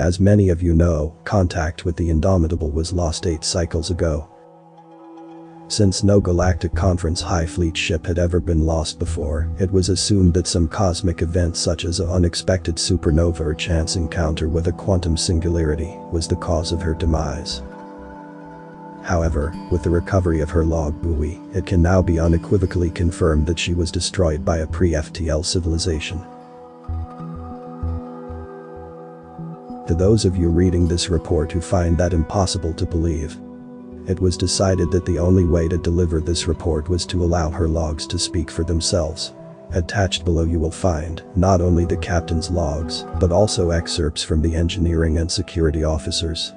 As many of you know, contact with the Indomitable was lost 8 cycles ago. Since no Galactic Conference High Fleet ship had ever been lost before, it was assumed that some cosmic event such as an unexpected supernova or chance encounter with a quantum singularity was the cause of her demise. However, with the recovery of her log buoy, it can now be unequivocally confirmed that she was destroyed by a pre-FTL civilization. To those of you reading this report who find that impossible to believe, it was decided that the only way to deliver this report was to allow her logs to speak for themselves. Attached below you will find not only the captain's logs, but also excerpts from the engineering and security officers.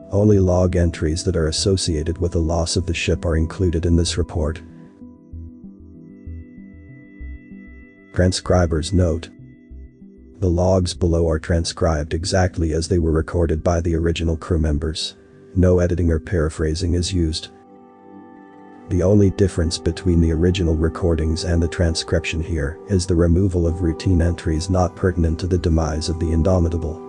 Only log entries that are associated with the loss of the ship are included in this report. Transcriber's note: the logs below are transcribed exactly as they were recorded by the original crew members. No editing or paraphrasing is used. The only difference between the original recordings and the transcription here is the removal of routine entries not pertinent to the demise of the Indomitable.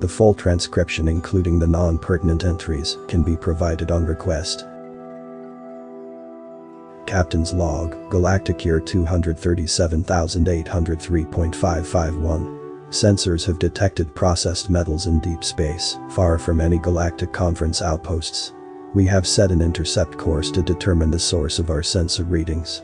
The full transcription, including the non-pertinent entries, can be provided on request. Captain's log, Galactic Year 237,803.551. Sensors have detected processed metals in deep space, far from any Galactic Conference outposts. We have set an intercept course to determine the source of our sensor readings.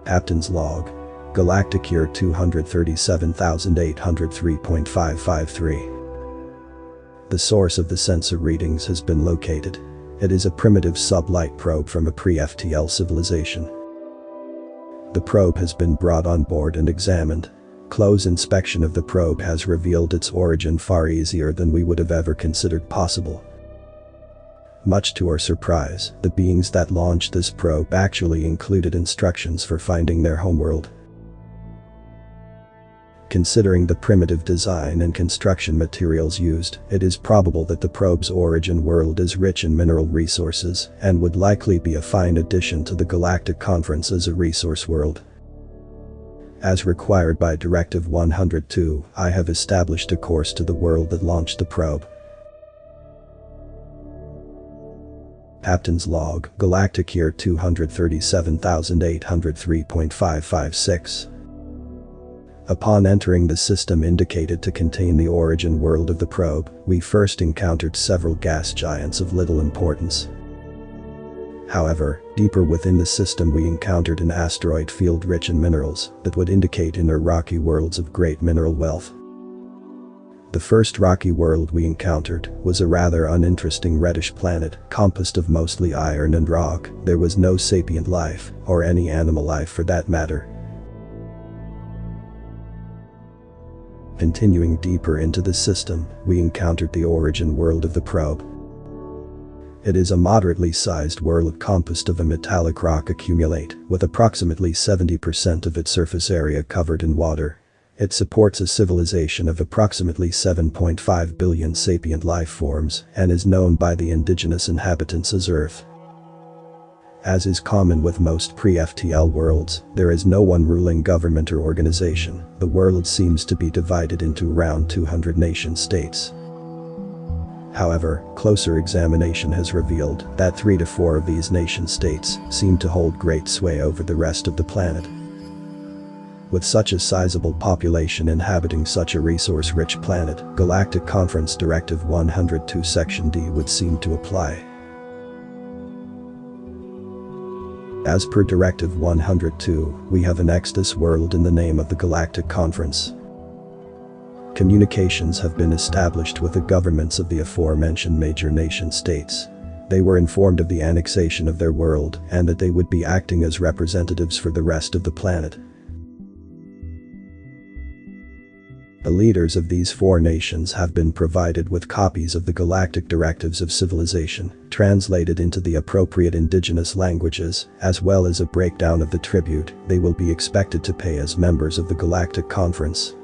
Captain's log, Galactic Year 237,803.553. The source of the sensor readings has been located. It is a primitive sublight probe from a pre-FTL civilization. The probe has been brought on board and examined. Close inspection of the probe has revealed its origin far easier than we would have ever considered possible. Much to our surprise, the beings that launched this probe actually included instructions for finding their homeworld. Considering the primitive design and construction materials used, it is probable that the probe's origin world is rich in mineral resources and would likely be a fine addition to the Galactic Conference as a resource world. As required by Directive 102, I have established a course to the world that launched the probe. Captain's log, Galactic Year 237,803.556. Upon entering the system indicated to contain the origin world of the probe, we first encountered several gas giants of little importance. However, deeper within the system we encountered an asteroid field rich in minerals that would indicate inner rocky worlds of great mineral wealth. The first rocky world we encountered was a rather uninteresting reddish planet, composed of mostly iron and rock. There was no sapient life, or any animal life for that matter. Continuing deeper into the system, we encountered the origin world of the probe. It is a moderately sized world composed of a metallic rock accumulate, with approximately 70% of its surface area covered in water. It supports a civilization of approximately 7.5 billion sapient life forms and is known by the indigenous inhabitants as Earth. As is common with most pre-FTL worlds, there is no one ruling government or organization. The world seems to be divided into around 200 nation-states. However, closer examination has revealed that 3 to 4 of these nation-states seem to hold great sway over the rest of the planet. With such a sizable population inhabiting such a resource-rich planet, Galactic Conference Directive 102 Section D would seem to apply. As per Directive 102, we have annexed this world in the name of the Galactic Conference. Communications have been established with the governments of the aforementioned major nation-states. They were informed of the annexation of their world and that they would be acting as representatives for the rest of the planet. The leaders of these 4 nations have been provided with copies of the Galactic Directives of Civilization, translated into the appropriate indigenous languages, as well as a breakdown of the tribute they will be expected to pay as members of the Galactic Conference.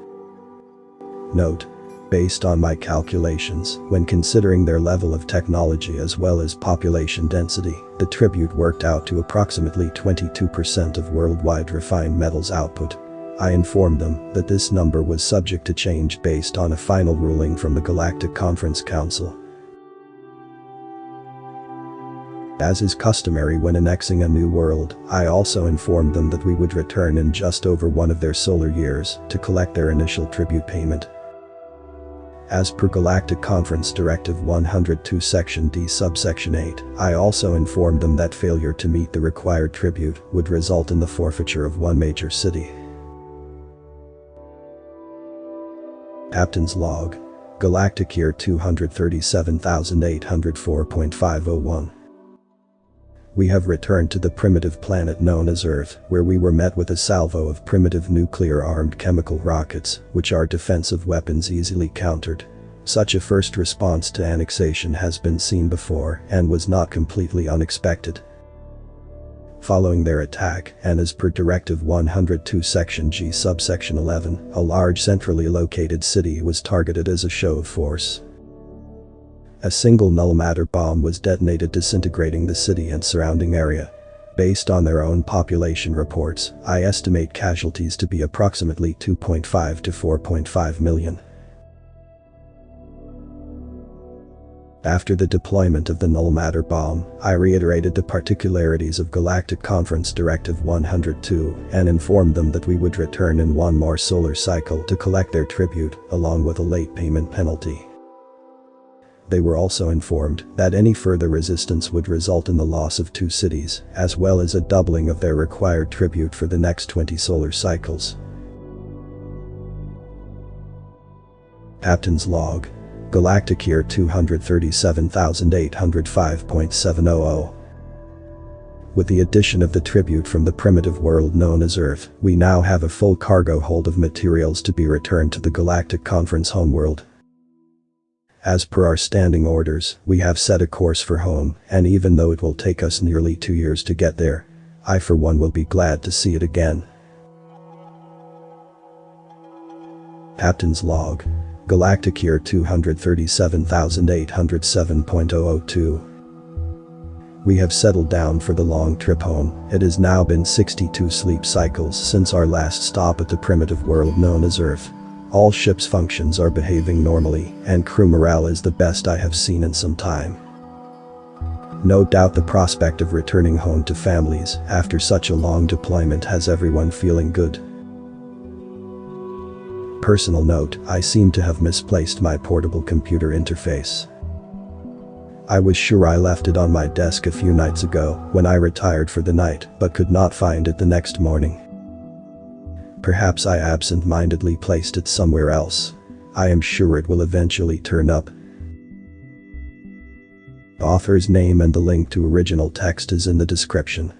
Note: based on my calculations, when considering their level of technology as well as population density, the tribute worked out to approximately 22% of worldwide refined metals output. I informed them that this number was subject to change based on a final ruling from the Galactic Conference Council. As is customary when annexing a new world, I also informed them that we would return in just over one of their solar years to collect their initial tribute payment. As per Galactic Conference Directive 102 Section D subsection 8, I also informed them that failure to meet the required tribute would result in the forfeiture of one major city. Captain's Log. Galactic Year 237,804.501. We have returned to the primitive planet known as Earth, where we were met with a salvo of primitive nuclear-armed chemical rockets, which our defensive weapons easily countered. Such a first response to annexation has been seen before and was not completely unexpected. Following their attack, and as per Directive 102 Section G subsection 11, a large centrally located city was targeted as a show of force. A single null matter bomb was detonated, disintegrating the city and surrounding area. Based on their own population reports, I estimate casualties to be approximately 2.5 to 4.5 million. After the deployment of the null matter bomb, I reiterated the particularities of Galactic Conference Directive 102 and informed them that we would return in one more solar cycle to collect their tribute, along with a late payment penalty. They were also informed that any further resistance would result in the loss of 2 cities, as well as a doubling of their required tribute for the next 20 solar cycles. Captain's Log. Galactic Year 237,805.700. With the addition of the tribute from the primitive world known as Earth, we now have a full cargo hold of materials to be returned to the Galactic Conference homeworld. As per our standing orders, we have set a course for home, and even though it will take us nearly 2 years to get there, I for one will be glad to see it again. Captain's Log. Galactic Year 237,807.002. We have settled down for the long trip home. It has now been 62 sleep cycles since our last stop at the primitive world known as Earth. All ship's functions are behaving normally, and crew morale is the best I have seen in some time. No doubt the prospect of returning home to families after such a long deployment has everyone feeling good. Personal note, I seem to have misplaced my portable computer interface. I was sure I left it on my desk a few nights ago when I retired for the night, but could not find it the next morning. Perhaps I absent-mindedly placed it somewhere else. I am sure it will eventually turn up. Author's name and the link to original text is in the description.